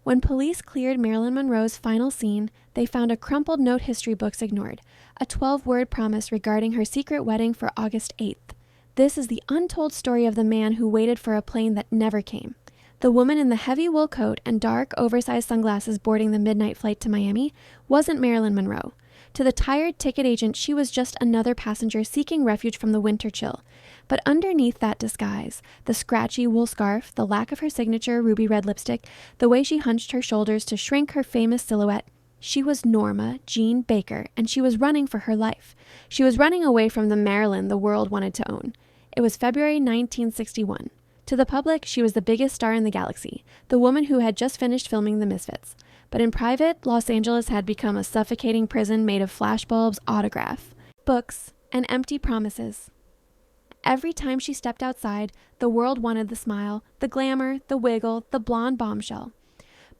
When police cleared Marilyn Monroe's final scene, they found a crumpled note history books ignored, a 12-word promise regarding her secret wedding for August 8th. This is the untold story of the man who waited for a plane that never came. The woman in the heavy wool coat and dark, oversized sunglasses boarding the midnight flight to Miami wasn't Marilyn Monroe. To the tired ticket agent, she was just another passenger seeking refuge from the winter chill. But underneath that disguise, the scratchy wool scarf, the lack of her signature ruby red lipstick, the way she hunched her shoulders to shrink her famous silhouette, she was Norma Jeane Baker, and she was running for her life. She was running away from the Marilyn the world wanted to own. It was February 1961. To the public, she was the biggest star in the galaxy, the woman who had just finished filming The Misfits. But in private, Los Angeles had become a suffocating prison made of flashbulbs, autograph, books, and empty promises. Every time she stepped outside, the world wanted the smile, the glamour, the wiggle, the blonde bombshell.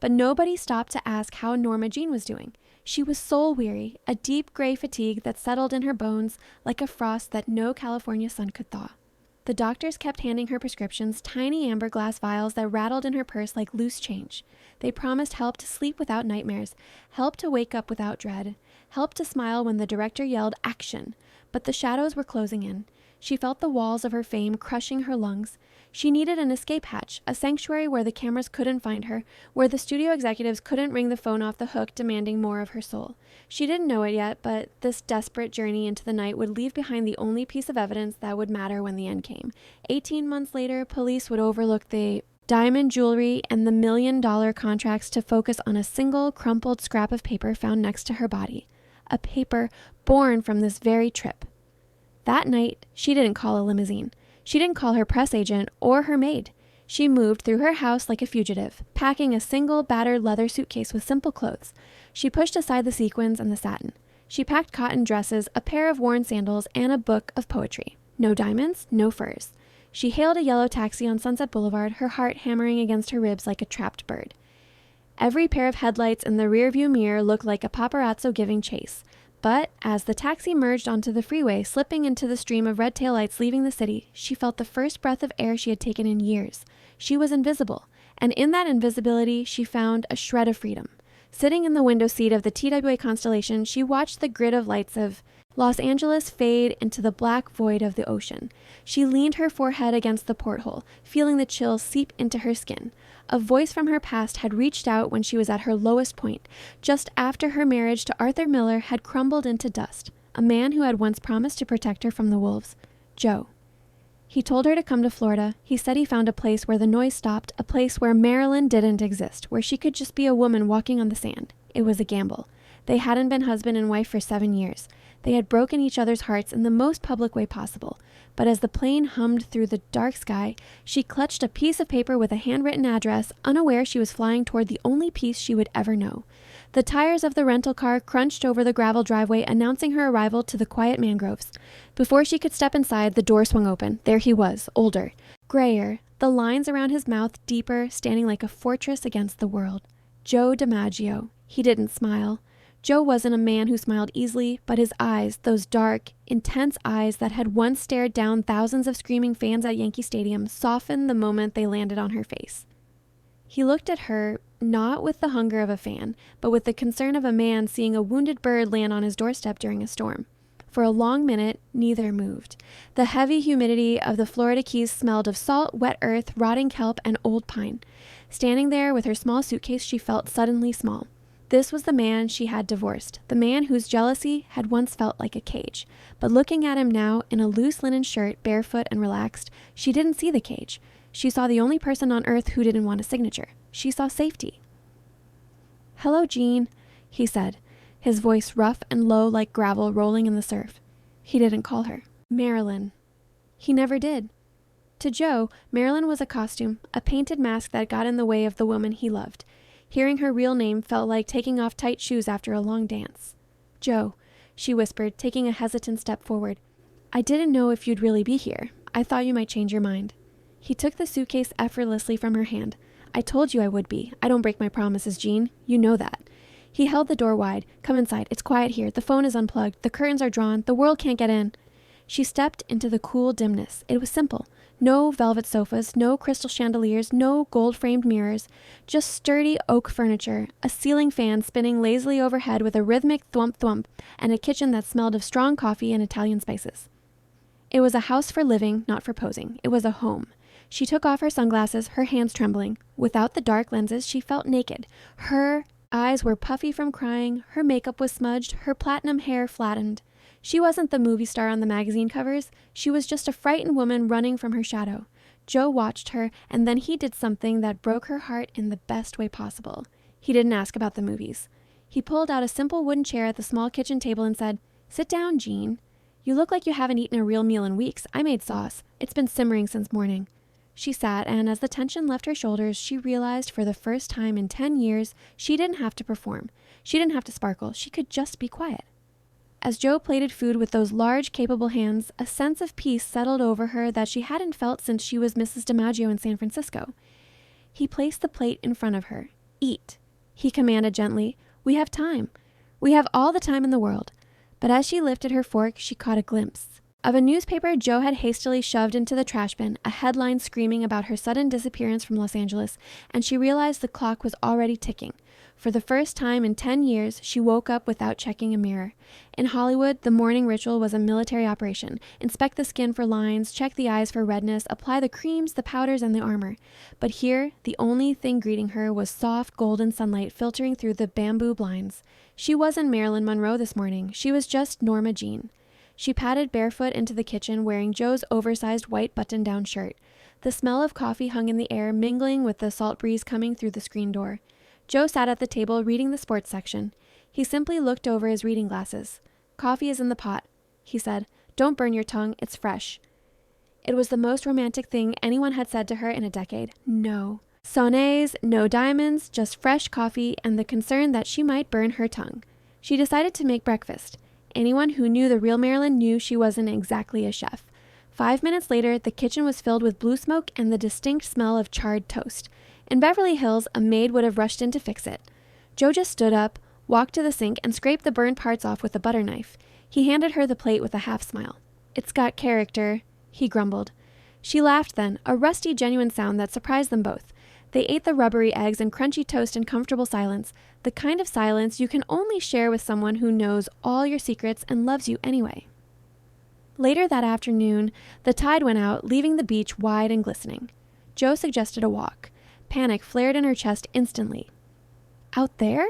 But nobody stopped to ask how Norma Jeane was doing. She was soul-weary, a deep gray fatigue that settled in her bones like a frost that no California sun could thaw. The doctors kept handing her prescriptions, tiny amber glass vials that rattled in her purse like loose change. They promised help to sleep without nightmares, help to wake up without dread, help to smile when the director yelled action. But the shadows were closing in. She felt the walls of her fame crushing her lungs. She needed an escape hatch, a sanctuary where the cameras couldn't find her, where the studio executives couldn't ring the phone off the hook demanding more of her soul. She didn't know it yet, but this desperate journey into the night would leave behind the only piece of evidence that would matter when the end came. 18 months later, police would overlook the diamond jewelry and the $1 million contracts to focus on a single crumpled scrap of paper found next to her body. A paper born from this very trip. That night, she didn't call a limousine. She didn't call her press agent or her maid. She moved through her house like a fugitive, packing a single battered leather suitcase with simple clothes. She pushed aside the sequins and the satin. She packed cotton dresses, a pair of worn sandals, and a book of poetry. No diamonds, no furs. She hailed a yellow taxi on Sunset Boulevard, her heart hammering against her ribs like a trapped bird. Every pair of headlights in the rearview mirror looked like a paparazzo giving chase. But as the taxi merged onto the freeway, slipping into the stream of red taillights leaving the city, she felt the first breath of air she had taken in years. She was invisible, and in that invisibility, she found a shred of freedom. Sitting in the window seat of the TWA Constellation, she watched the grid of lights of Los Angeles fade into the black void of the ocean. She leaned her forehead against the porthole, feeling the chill seep into her skin. A voice from her past had reached out when she was at her lowest point, just after her marriage to Arthur Miller had crumbled into dust, a man who had once promised to protect her from the wolves. Joe. He told her to come to Florida. He said he found a place where the noise stopped, a place where Marilyn didn't exist, where she could just be a woman walking on the sand. It was a gamble. They hadn't been husband and wife for 7 years. They had broken each other's hearts in the most public way possible. But as the plane hummed through the dark sky, she clutched a piece of paper with a handwritten address, unaware she was flying toward the only peace she would ever know. The tires of the rental car crunched over the gravel driveway, announcing her arrival to the quiet mangroves. Before she could step inside, the door swung open. There he was, older, grayer, the lines around his mouth deeper, standing like a fortress against the world. Joe DiMaggio. He didn't smile. Joe wasn't a man who smiled easily, but his eyes, those dark, intense eyes that had once stared down thousands of screaming fans at Yankee Stadium, softened the moment they landed on her face. He looked at her, not with the hunger of a fan, but with the concern of a man seeing a wounded bird land on his doorstep during a storm. For a long minute, neither moved. The heavy humidity of the Florida Keys smelled of salt, wet earth, rotting kelp, and old pine. Standing there with her small suitcase, she felt suddenly small. This was the man she had divorced, the man whose jealousy had once felt like a cage. But looking at him now, in a loose linen shirt, barefoot and relaxed, she didn't see the cage. She saw the only person on earth who didn't want a signature. She saw safety. "Hello, Jean," he said, his voice rough and low like gravel rolling in the surf. He didn't call her Marilyn. He never did. To Joe, Marilyn was a costume, a painted mask that got in the way of the woman he loved. Hearing her real name felt like taking off tight shoes after a long dance. "Joe," she whispered, taking a hesitant step forward. "I didn't know if you'd really be here. I thought you might change your mind." He took the suitcase effortlessly from her hand. "I told you I would be. I don't break my promises, Jean. You know that." He held the door wide. "Come inside. It's quiet here. The phone is unplugged. The curtains are drawn. The world can't get in." She stepped into the cool dimness. It was simple. No velvet sofas, no crystal chandeliers, no gold-framed mirrors, just sturdy oak furniture, a ceiling fan spinning lazily overhead with a rhythmic thwump-thwump, and a kitchen that smelled of strong coffee and Italian spices. It was a house for living, not for posing. It was a home. She took off her sunglasses, her hands trembling. Without the dark lenses, she felt naked. Her eyes were puffy from crying, her makeup was smudged, her platinum hair flattened. She wasn't the movie star on the magazine covers. She was just a frightened woman running from her shadow. Joe watched her, and then he did something that broke her heart in the best way possible. He didn't ask about the movies. He pulled out a simple wooden chair at the small kitchen table and said, "Sit down, Jeane. You look like you haven't eaten a real meal in weeks. I made sauce. It's been simmering since morning." She sat, and as the tension left her shoulders, she realized for the first time in 10 years, she didn't have to perform. She didn't have to sparkle. She could just be quiet. As Joe plated food with those large, capable hands, a sense of peace settled over her that she hadn't felt since she was Mrs. DiMaggio in San Francisco. He placed the plate in front of her. "Eat," he commanded gently. "We have time. We have all the time in the world." But as she lifted her fork, she caught a glimpse of a newspaper Joe had hastily shoved into the trash bin, a headline screaming about her sudden disappearance from Los Angeles, and she realized the clock was already ticking. For the first time in 10 years, she woke up without checking a mirror. In Hollywood, the morning ritual was a military operation. Inspect the skin for lines, check the eyes for redness, apply the creams, the powders, and the armor. But here, the only thing greeting her was soft, golden sunlight filtering through the bamboo blinds. She wasn't Marilyn Monroe this morning. She was just Norma Jeane. She padded barefoot into the kitchen, wearing Joe's oversized white button-down shirt. The smell of coffee hung in the air, mingling with the salt breeze coming through the screen door. Joe sat at the table reading the sports section. He simply looked over his reading glasses. "Coffee is in the pot," he said. "Don't burn your tongue. It's fresh." It was the most romantic thing anyone had said to her in a decade. No sonnets, no diamonds, just fresh coffee and the concern that she might burn her tongue. She decided to make breakfast. Anyone who knew the real Marilyn knew she wasn't exactly a chef. 5 minutes later, the kitchen was filled with blue smoke and the distinct smell of charred toast. In Beverly Hills, a maid would have rushed in to fix it. Joe just stood up, walked to the sink, and scraped the burned parts off with a butter knife. He handed her the plate with a half smile. "It's got character," he grumbled. She laughed then, a rusty, genuine sound that surprised them both. They ate the rubbery eggs and crunchy toast in comfortable silence, the kind of silence you can only share with someone who knows all your secrets and loves you anyway. Later that afternoon, the tide went out, leaving the beach wide and glistening. Joe suggested a walk. Panic flared in her chest instantly. "Out there?"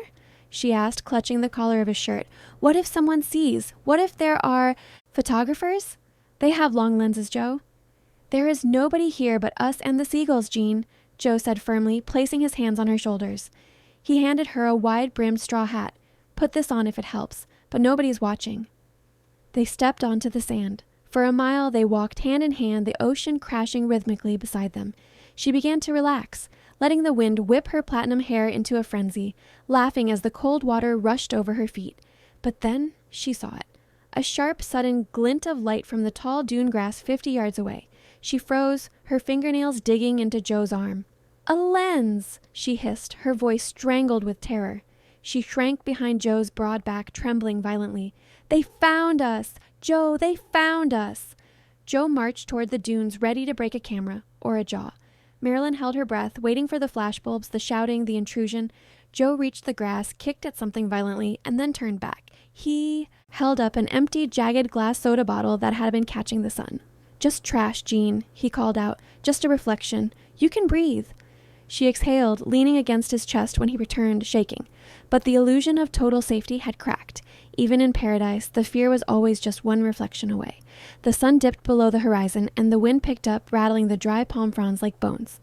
she asked, clutching the collar of his shirt. "What if someone sees? What if there are photographers? They have long lenses, Joe." "There is nobody here but us and the seagulls, Jeane," Joe said firmly, placing his hands on her shoulders. He handed her a wide-brimmed straw hat. "Put this on if it helps, but nobody's watching." They stepped onto the sand. For a mile they walked hand in hand, the ocean crashing rhythmically beside them. She began to relax, letting the wind whip her platinum hair into a frenzy, laughing as the cold water rushed over her feet. But then she saw it. A sharp, sudden glint of light from the tall dune grass 50 yards away. She froze, her fingernails digging into Joe's arm. "A lens!" she hissed, her voice strangled with terror. She shrank behind Joe's broad back, trembling violently. "They found us! Joe, they found us!" Joe marched toward the dunes, ready to break a camera, or a jaw. Marilyn held her breath, waiting for the flashbulbs, the shouting, the intrusion. Joe reached the grass, kicked at something violently, and then turned back. He held up an empty, jagged glass soda bottle that had been catching the sun. "Just trash, Jeane," he called out. "Just a reflection. You can breathe." She exhaled, leaning against his chest when he returned, shaking. But the illusion of total safety had cracked. Even in paradise, the fear was always just one reflection away. The sun dipped below the horizon, and the wind picked up, rattling the dry palm fronds like bones.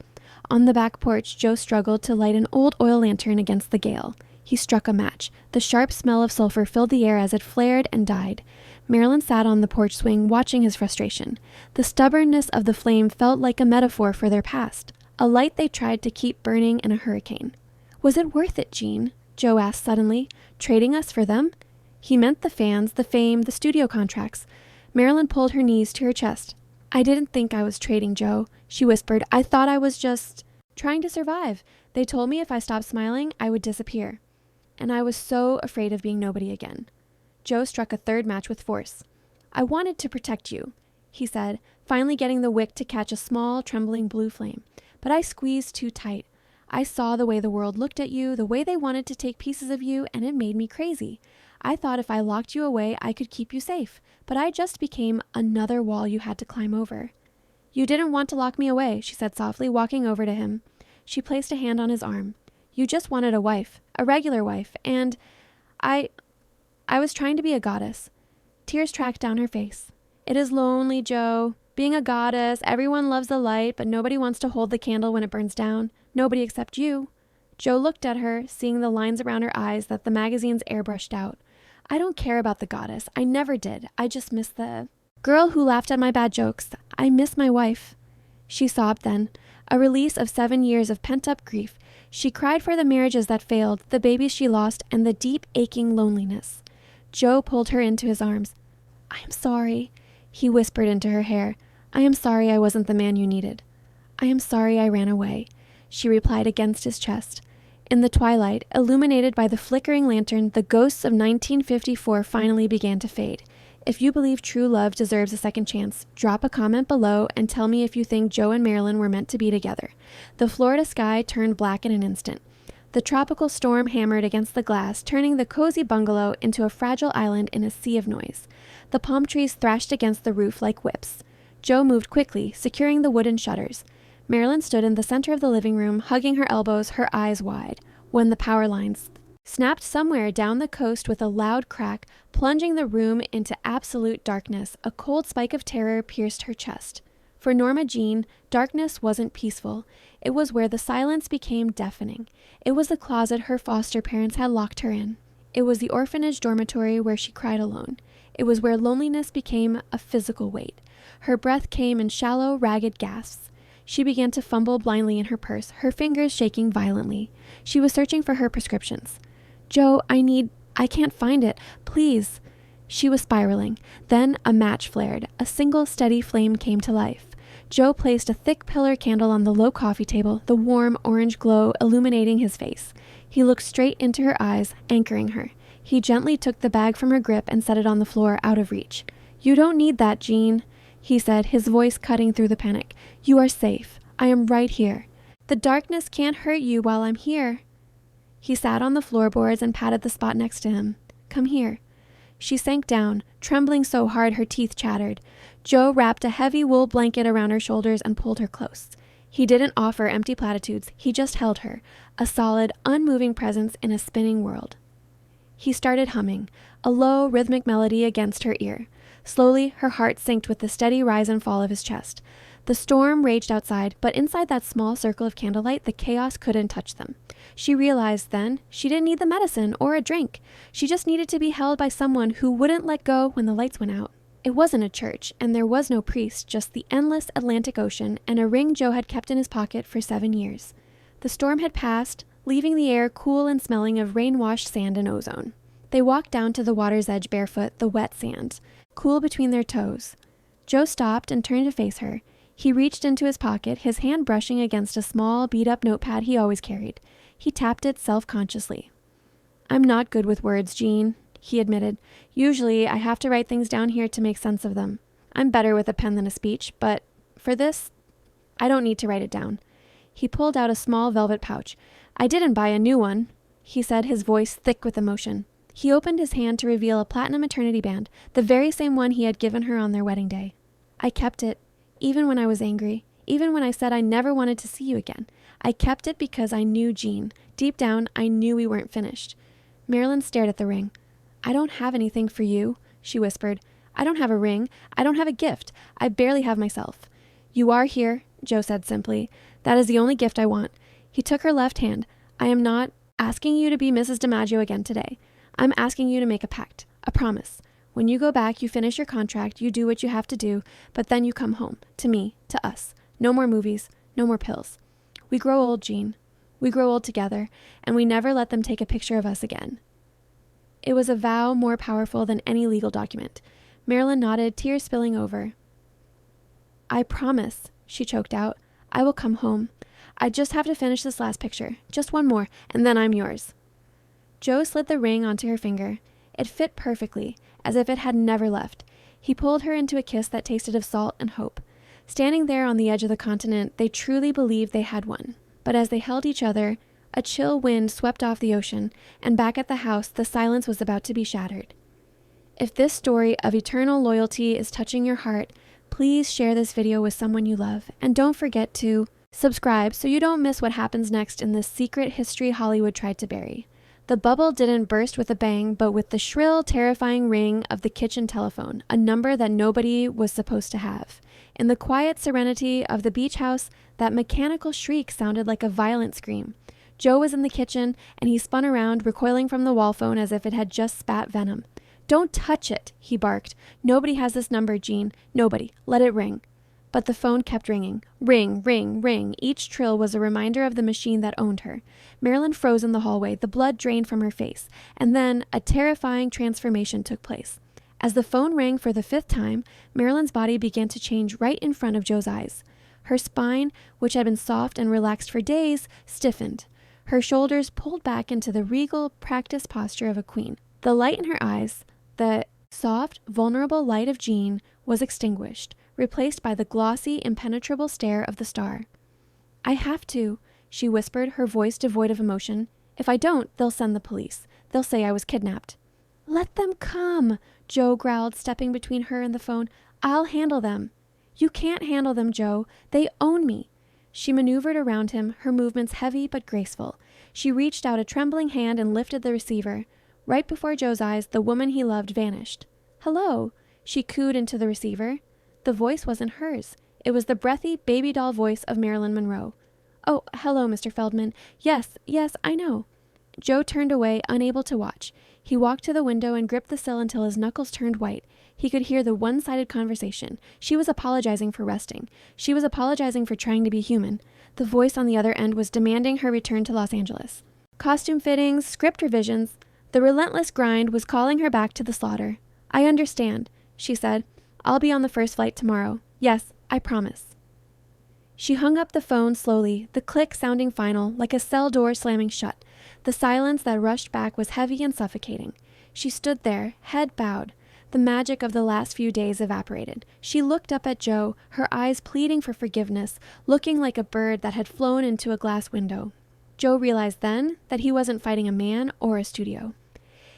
On the back porch, Joe struggled to light an old oil lantern against the gale. He struck a match. The sharp smell of sulfur filled the air as it flared and died. Marilyn sat on the porch swing, watching his frustration. The stubbornness of the flame felt like a metaphor for their past, a light they tried to keep burning in a hurricane. "Was it worth it, Jeane?" Joe asked suddenly. "Trading us for them?" He meant the fans, the fame, the studio contracts. Marilyn pulled her knees to her chest. "I didn't think I was trading, Joe," she whispered. "I thought I was just trying to survive. They told me if I stopped smiling, I would disappear. And I was so afraid of being nobody again." Joe struck a third match with force. "I wanted to protect you," he said, finally getting the wick to catch a small, trembling blue flame. But I squeezed too tight. I saw the way the world looked at you, the way they wanted to take pieces of you, and it made me crazy. I thought if I locked you away, I could keep you safe, but I just became another wall you had to climb over. You didn't want to lock me away, she said softly, walking over to him. She placed a hand on his arm. You just wanted a wife, a regular wife, and I was trying to be a goddess. Tears tracked down her face. It is lonely, Joe. Being a goddess, everyone loves the light, but nobody wants to hold the candle when it burns down. Nobody except you. Joe looked at her, seeing the lines around her eyes that the magazine's airbrushed out. I don't care about the goddess. I never did. I just miss the girl who laughed at my bad jokes. I miss my wife. She sobbed then, a release of 7 years of pent-up grief. She cried for the marriages that failed, the babies she lost, and the deep, aching loneliness. Joe pulled her into his arms. I am sorry, he whispered into her hair. I am sorry I wasn't the man you needed. I am sorry I ran away, she replied against his chest. In the twilight, illuminated by the flickering lantern, the ghosts of 1954 finally began to fade. If you believe true love deserves a second chance, drop a comment below and tell me if you think Joe and Marilyn were meant to be together. The Florida sky turned black in an instant. The tropical storm hammered against the glass, turning the cozy bungalow into a fragile island in a sea of noise. The palm trees thrashed against the roof like whips. Joe moved quickly, securing the wooden shutters. Marilyn stood in the center of the living room, hugging her elbows, her eyes wide, when the power lines snapped somewhere down the coast with a loud crack, plunging the room into absolute darkness. A cold spike of terror pierced her chest. For Norma Jeane, darkness wasn't peaceful. It was where the silence became deafening. It was the closet her foster parents had locked her in. It was the orphanage dormitory where she cried alone. It was where loneliness became a physical weight. Her breath came in shallow, ragged gasps. She began to fumble blindly in her purse, her fingers shaking violently. She was searching for her prescriptions. Joe, I can't find it. Please. She was spiraling. Then a match flared. A single steady flame came to life. Joe placed a thick pillar candle on the low coffee table, the warm orange glow illuminating his face. He looked straight into her eyes, anchoring her. He gently took the bag from her grip and set it on the floor, out of reach. You don't need that, Jeane, he said, his voice cutting through the panic. You are safe. I am right here. The darkness can't hurt you while I'm here. He sat on the floorboards and patted the spot next to him. Come here. She sank down, trembling so hard her teeth chattered. Joe wrapped a heavy wool blanket around her shoulders and pulled her close. He didn't offer empty platitudes. He just held her, a solid, unmoving presence in a spinning world. He started humming, a low, rhythmic melody against her ear. Slowly, her heart synced with the steady rise and fall of his chest. The storm raged outside, but inside that small circle of candlelight, the chaos couldn't touch them. She realized then she didn't need the medicine or a drink. She just needed to be held by someone who wouldn't let go when the lights went out. It wasn't a church, and there was no priest, just the endless Atlantic Ocean and a ring Joe had kept in his pocket for 7 years. The storm had passed, leaving the air cool and smelling of rain-washed sand and ozone. They walked down to the water's edge barefoot, the wet sand, cool between their toes. Joe stopped and turned to face her. He reached into his pocket, his hand brushing against a small, beat-up notepad he always carried. He tapped it self-consciously. I'm not good with words, Jeane, he admitted. Usually, I have to write things down here to make sense of them. I'm better with a pen than a speech, but for this, I don't need to write it down. He pulled out a small velvet pouch. I didn't buy a new one, he said, his voice thick with emotion. He opened his hand to reveal a platinum eternity band, the very same one he had given her on their wedding day. I kept it, even when I was angry, even when I said I never wanted to see you again. I kept it because I knew Jeane. Deep down, I knew we weren't finished. Marilyn stared at the ring. I don't have anything for you, she whispered. I don't have a ring. I don't have a gift. I barely have myself. You are here, Joe said simply. That is the only gift I want. He took her left hand. I am not asking you to be Mrs. DiMaggio again today. I'm asking you to make a pact, a promise. When you go back, you finish your contract, you do what you have to do, but then you come home, to me, to us. No more movies, no more pills. We grow old, Jeane. We grow old together, and we never let them take a picture of us again. It was a vow more powerful than any legal document. Marilyn nodded, tears spilling over. I promise, she choked out. I will come home. I just have to finish this last picture, just one more, and then I'm yours. Joe slid the ring onto her finger. It fit perfectly, as if it had never left. He pulled her into a kiss that tasted of salt and hope. Standing there on the edge of the continent, they truly believed they had won. But as they held each other, a chill wind swept off the ocean, and back at the house, the silence was about to be shattered. If this story of eternal loyalty is touching your heart, please share this video with someone you love, and don't forget to subscribe so you don't miss what happens next in this secret history Hollywood tried to bury. The bubble didn't burst with a bang, but with the shrill, terrifying ring of the kitchen telephone, a number that nobody was supposed to have. In the quiet serenity of the beach house, that mechanical shriek sounded like a violent scream. Joe was in the kitchen, and he spun around, recoiling from the wall phone as if it had just spat venom. "Don't touch it," he barked. "Nobody has this number, Jeane. Nobody. Let it ring." But the phone kept ringing. Ring, ring, ring. Each trill was a reminder of the machine that owned her. Marilyn froze in the hallway, the blood drained from her face, and then a terrifying transformation took place. As the phone rang for the 5th time, Marilyn's body began to change right in front of Joe's eyes. Her spine, which had been soft and relaxed for days, stiffened. Her shoulders pulled back into the regal, practiced posture of a queen. The light in her eyes, the soft, vulnerable light of Jeane, was extinguished, replaced by the glossy, impenetrable stare of the star. "I have to," she whispered, her voice devoid of emotion. "If I don't, they'll send the police. They'll say I was kidnapped." "Let them come," Joe growled, stepping between her and the phone. "I'll handle them." "You can't handle them, Joe. They own me." She maneuvered around him, her movements heavy but graceful. She reached out a trembling hand and lifted the receiver. Right before Joe's eyes, the woman he loved vanished. "Hello," she cooed into the receiver. The voice wasn't hers. It was the breathy, baby doll voice of Marilyn Monroe. "Oh, hello, Mr. Feldman. Yes, I know." Joe turned away, unable to watch. He walked to the window and gripped the sill until his knuckles turned white. He could hear the one-sided conversation. She was apologizing for resting. She was apologizing for trying to be human. The voice on the other end was demanding her return to Los Angeles. Costume fittings, script revisions. The relentless grind was calling her back to the slaughter. "I understand," she said. "I'll be on the first flight tomorrow. Yes, I promise." She hung up the phone slowly, the click sounding final, like a cell door slamming shut. The silence that rushed back was heavy and suffocating. She stood there, head bowed. The magic of the last few days evaporated. She looked up at Joe, her eyes pleading for forgiveness, looking like a bird that had flown into a glass window. Joe realized then that he wasn't fighting a man or a studio.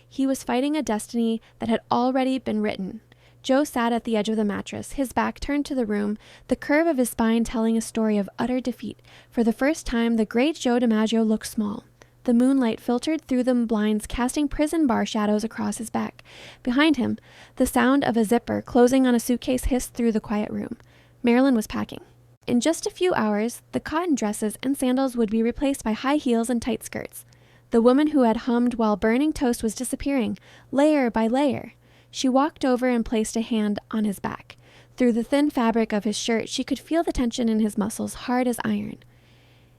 He was fighting a destiny that had already been written. Joe sat at the edge of the mattress, his back turned to the room, the curve of his spine telling a story of utter defeat. For the first time, the great Joe DiMaggio looked small. The moonlight filtered through the blinds, casting prison bar shadows across his back. Behind him, the sound of a zipper closing on a suitcase hissed through the quiet room. Marilyn was packing. In just a few hours, the cotton dresses and sandals would be replaced by high heels and tight skirts. The woman who had hummed while burning toast was disappearing, layer by layer. She walked over and placed a hand on his back. Through the thin fabric of his shirt, she could feel the tension in his muscles, hard as iron.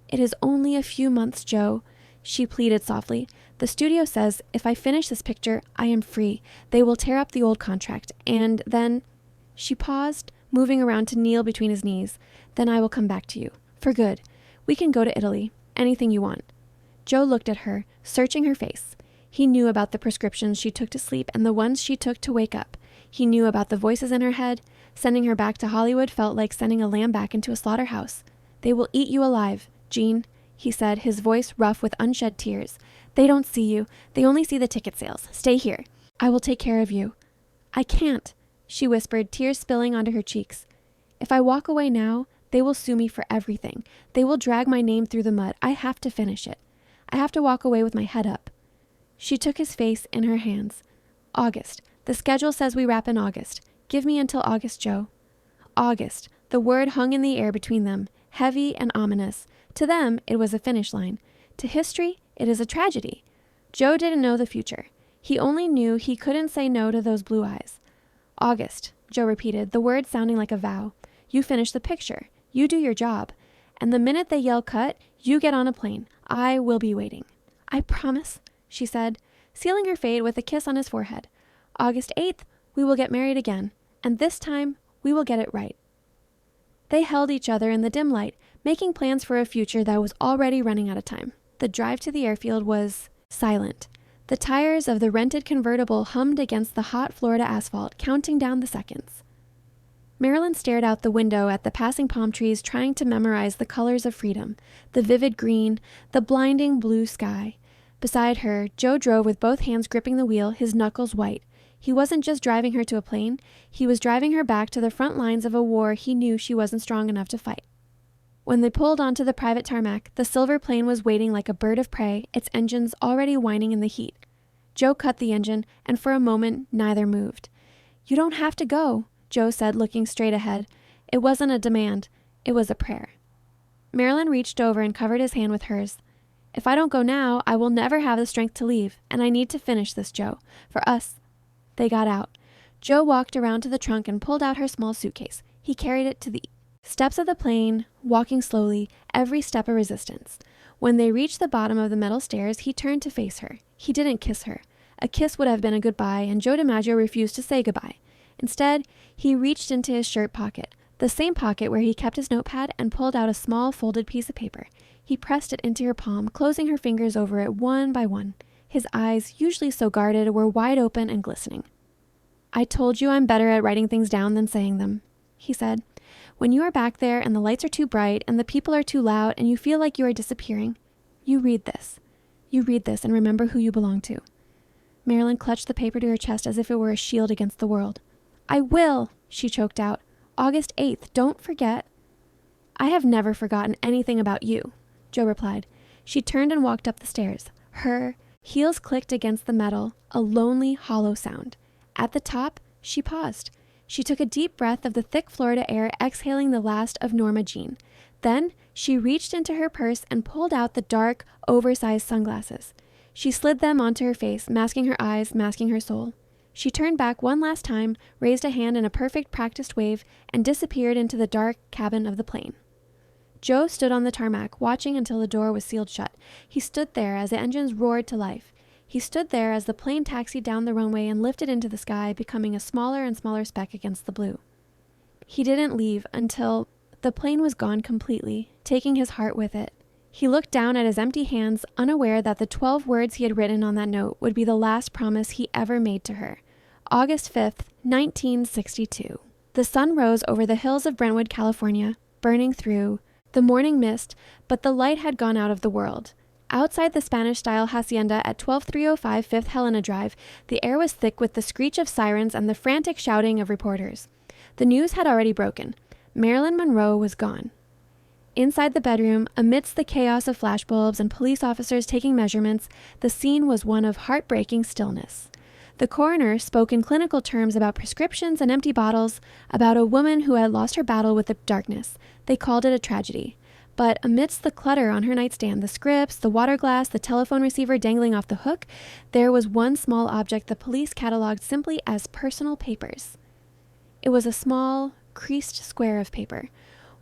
"It is only a few months, Joe," she pleaded softly. "The studio says if I finish this picture, I am free. They will tear up the old contract, and then—" She paused, moving around to kneel between his knees. "Then I will come back to you. For good. We can go to Italy. Anything you want." Joe looked at her, searching her face. He knew about the prescriptions she took to sleep and the ones she took to wake up. He knew about the voices in her head. Sending her back to Hollywood felt like sending a lamb back into a slaughterhouse. "They will eat you alive, Jeane," he said, his voice rough with unshed tears. "They don't see you. They only see the ticket sales. Stay here. I will take care of you." "I can't," she whispered, tears spilling onto her cheeks. "If I walk away now, they will sue me for everything. They will drag my name through the mud. I have to finish it. I have to walk away with my head up." She took his face in her hands. "August. The schedule says we wrap in August. Give me until August, Joe." August. The word hung in the air between them, heavy and ominous. To them, it was a finish line. To history, it is a tragedy. Joe didn't know the future. He only knew he couldn't say no to those blue eyes. "August," Joe repeated, the word sounding like a vow. "You finish the picture. You do your job. And the minute they yell cut, you get on a plane. I will be waiting." "I promise," she said, sealing her fate with a kiss on his forehead. "August 8th, we will get married again, and this time we will get it right." They held each other in the dim light, making plans for a future that was already running out of time. The drive to the airfield was silent. The tires of the rented convertible hummed against the hot Florida asphalt, counting down the seconds. Marilyn stared out the window at the passing palm trees, trying to memorize the colors of freedom, the vivid green, the blinding blue sky. Beside her, Joe drove with both hands gripping the wheel, his knuckles white. He wasn't just driving her to a plane, he was driving her back to the front lines of a war he knew she wasn't strong enough to fight. When they pulled onto the private tarmac, the silver plane was waiting like a bird of prey, its engines already whining in the heat. Joe cut the engine, and for a moment, neither moved. "You don't have to go," Joe said, looking straight ahead. It wasn't a demand, it was a prayer. Marilyn reached over and covered his hand with hers. "If I don't go now, I will never have the strength to leave, and I need to finish this, Joe. For us." They got out. Joe walked around to the trunk and pulled out her small suitcase. He carried it to the steps of the plane, walking slowly, every step a resistance. When they reached the bottom of the metal stairs, he turned to face her. He didn't kiss her. A kiss would have been a goodbye, and Joe DiMaggio refused to say goodbye. Instead, he reached into his shirt pocket, the same pocket where he kept his notepad, and pulled out a small folded piece of paper. He pressed it into her palm, closing her fingers over it one by one. His eyes, usually so guarded, were wide open and glistening. "I told you I'm better at writing things down than saying them," he said. "When you are back there and the lights are too bright and the people are too loud and you feel like you are disappearing, you read this. You read this and remember who you belong to." Marilyn clutched the paper to her chest as if it were a shield against the world. "I will," she choked out. "August 8th, don't forget." "I have never forgotten anything about you," Joe replied. She turned and walked up the stairs. Her heels clicked against the metal, a lonely, hollow sound. At the top, she paused. She took a deep breath of the thick Florida air, exhaling the last of Norma Jeane. Then she reached into her purse and pulled out the dark, oversized sunglasses. She slid them onto her face, masking her eyes, masking her soul. She turned back one last time, raised a hand in a perfect practiced wave, and disappeared into the dark cabin of the plane. Joe stood on the tarmac, watching until the door was sealed shut. He stood there as the engines roared to life. He stood there as the plane taxied down the runway and lifted into the sky, becoming a smaller and smaller speck against the blue. He didn't leave until the plane was gone completely, taking his heart with it. He looked down at his empty hands, unaware that the 12 words he had written on that note would be the last promise he ever made to her. August 5th, 1962. The sun rose over the hills of Brentwood, California, burning through the morning mist, but the light had gone out of the world. Outside the Spanish-style hacienda at 12305 Fifth Helena Drive, the air was thick with the screech of sirens and the frantic shouting of reporters. The news had already broken. Marilyn Monroe was gone. Inside the bedroom, amidst the chaos of flashbulbs and police officers taking measurements, the scene was one of heartbreaking stillness. The coroner spoke in clinical terms about prescriptions and empty bottles, about a woman who had lost her battle with the darkness. They called it a tragedy. But amidst the clutter on her nightstand, the scripts, the water glass, the telephone receiver dangling off the hook, there was one small object the police cataloged simply as personal papers. It was a small, creased square of paper,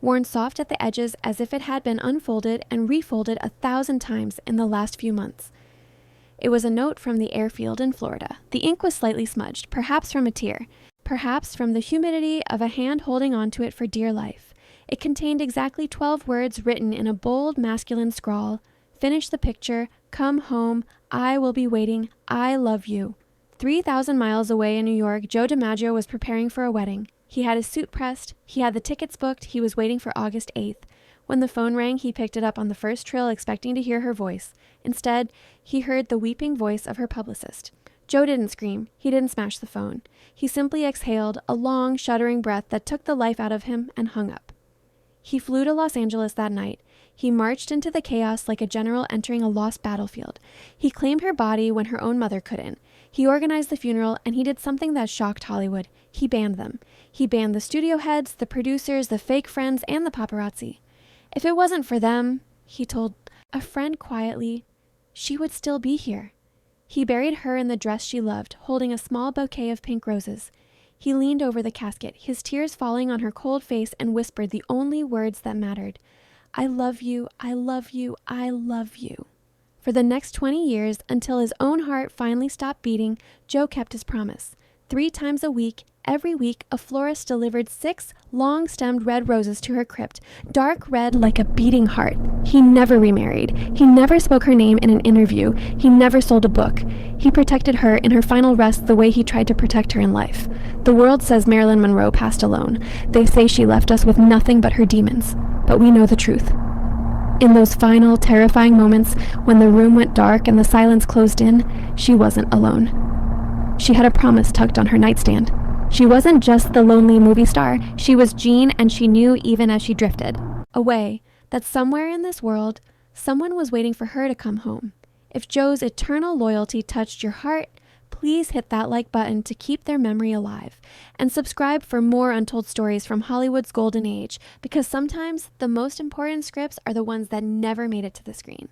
worn soft at the edges as if it had been unfolded and refolded 1,000 times in the last few months. It was a note from the airfield in Florida. The ink was slightly smudged, perhaps from a tear, perhaps from the humidity of a hand holding onto it for dear life. It contained exactly 12 words written in a bold masculine scrawl. "Finish the picture. Come home. I will be waiting. I love you." 3,000 miles away in New York, Joe DiMaggio was preparing for a wedding. He had his suit pressed. He had the tickets booked. He was waiting for August 8th. When the phone rang, he picked it up on the first trill, expecting to hear her voice. Instead, he heard the weeping voice of her publicist. Joe didn't scream. He didn't smash the phone. He simply exhaled a long, shuddering breath that took the life out of him and hung up. He flew to Los Angeles that night. He marched into the chaos like a general entering a lost battlefield. He claimed her body when her own mother couldn't. He organized the funeral, and he did something that shocked Hollywood. He banned them. He banned the studio heads, the producers, the fake friends, and the paparazzi. If it wasn't for them, he told a friend quietly, she would still be here. He buried her in the dress she loved, holding a small bouquet of pink roses. He leaned over the casket, his tears falling on her cold face, and whispered the only words that mattered. "I love you, I love you, I love you." For the next 20 years, until his own heart finally stopped beating, Joe kept his promise. 3 times a week, every week, a florist delivered 6 long-stemmed red roses to her crypt, dark red like a beating heart. He never remarried. He never spoke her name in an interview. He never sold a book. He protected her in her final rest the way he tried to protect her in life. The world says Marilyn Monroe passed alone. They say she left us with nothing but her demons. But we know the truth. In those final, terrifying moments when the room went dark and the silence closed in, she wasn't alone. She had a promise tucked on her nightstand. She wasn't just the lonely movie star. She was Jeane, and she knew even as she drifted away that somewhere in this world, someone was waiting for her to come home. If Joe's eternal loyalty touched your heart, please hit that like button to keep their memory alive. And subscribe for more untold stories from Hollywood's golden age, because sometimes the most important scripts are the ones that never made it to the screen.